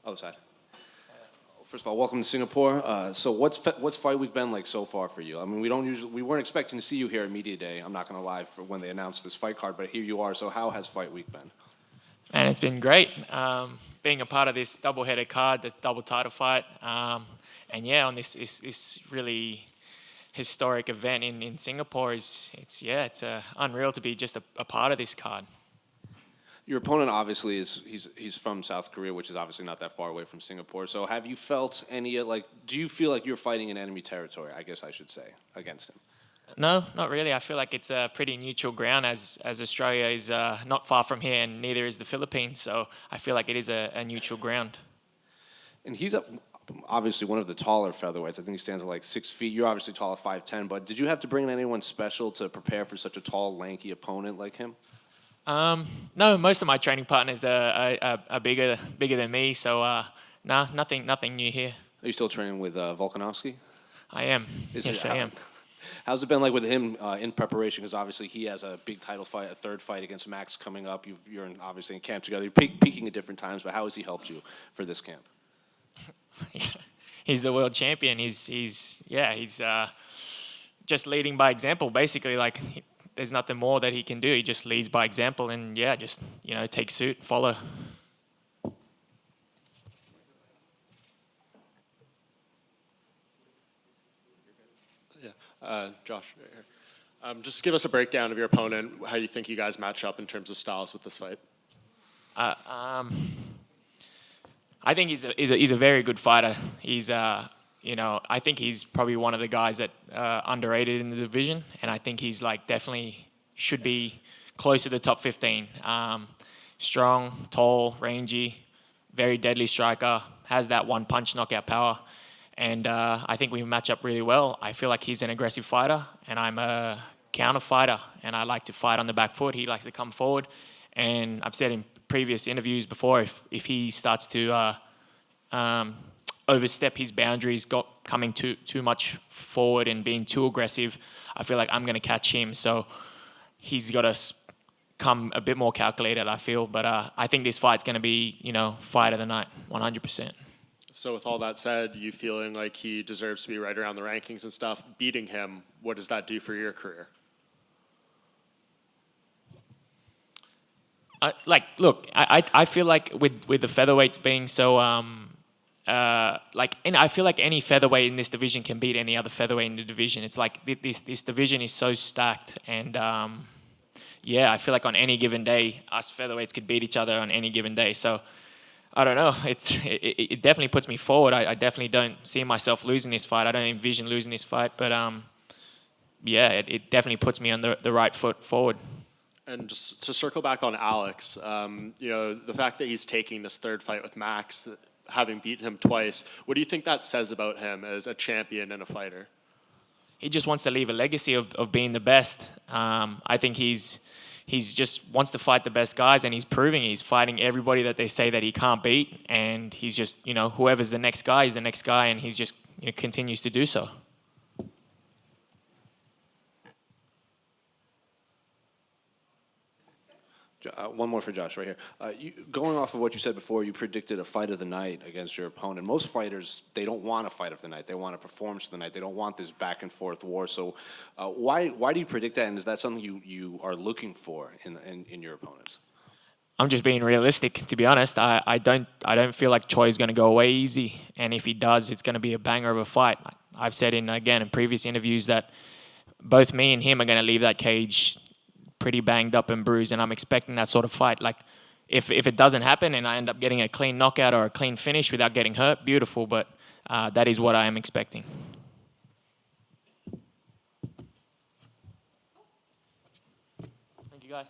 Oh, side. First of all, welcome to Singapore. So what's Fight Week been like so far for you? I mean, we weren't expecting to see you here at Media Day. I'm not going to lie for when they announced this fight card, but here you are. So how has Fight Week been? And it's been great being a part of this double-headed card, the double title fight, and yeah, on this really historic event in Singapore it's unreal to be just a part of this card. Your opponent obviously he's from South Korea, which is obviously not that far away from Singapore. So have you felt any do you feel like you're fighting in enemy territory? I guess I should say against him. No, not really. I feel like it's a pretty neutral ground as Australia is not far from here, and neither is the Philippines. So I feel like it is a neutral ground. And he's obviously one of the taller featherweights. I think he stands at like 6 feet. You're obviously tall at 5'10", but did you have to bring in anyone special to prepare for such a tall, lanky opponent like him? No, most of my training partners are bigger than me, so no, nothing new here. Are you still training with Volkanovski? I am. Yes, I am. How's it been like with him in preparation? Because obviously he has a big title fight, a third fight against Max coming up. You're obviously in camp together. You're peaking at different times, but how has he helped you for this camp? He's the world champion. He's just leading by example, basically. Like, there's nothing more that he can do. He just leads by example, and just take suit, follow. Josh, right here. Just give us a breakdown of your opponent, how you think you guys match up in terms of styles with this fight. I think he's a very good fighter. He's I think he's probably one of the guys that underrated in the division, and I think he's definitely should be close to the top 15. Strong, tall, rangy, very deadly striker, has that one punch knockout power. And I think we match up really well. I feel like he's an aggressive fighter, and I'm a counter fighter, and I like to fight on the back foot. He likes to come forward. And I've said in previous interviews before, if he starts to overstep his boundaries, coming too much forward and being too aggressive, I feel like I'm going to catch him. So he's got to come a bit more calculated, I feel. But I think this fight's going to be, fight of the night, 100%. So with all that said, you feeling like he deserves to be right around the rankings and stuff, beating him, what does that do for your career? Look, I feel like with the featherweights being so, and I feel like any featherweight in this division can beat any other featherweight in the division. It's like this division is so stacked, and I feel like on any given day, us featherweights could beat each other on any given day. So I don't know. It definitely puts me forward. I definitely don't see myself losing this fight. I don't envision losing this fight. But it definitely puts me on the right foot forward. And just to circle back on Alex, the fact that he's taking this third fight with Max, having beaten him twice, what do you think that says about him as a champion and a fighter? He just wants to leave a legacy of being the best. I think he's just wants to fight the best guys, and he's proving he's fighting everybody that they say that he can't beat, and he's just, whoever's the next guy is the next guy, and he's just continues to do so. One more for Josh right here. Going off of what you said before, you predicted a fight of the night against your opponent. Most fighters, they don't want a fight of the night. They want a performance of the night. They don't want this back and forth war. So why do you predict that, and is that something you are looking for in your opponents? I'm just being realistic, to be honest. I don't feel like Choi is going to go away easy, and if he does, it's going to be a banger of a fight. I've said in previous interviews that both me and him are going to leave that cage pretty banged up and bruised, and I'm expecting that sort of fight. Like, if it doesn't happen and I end up getting a clean knockout or a clean finish without getting hurt, beautiful, but that is what I am expecting. Thank you, guys.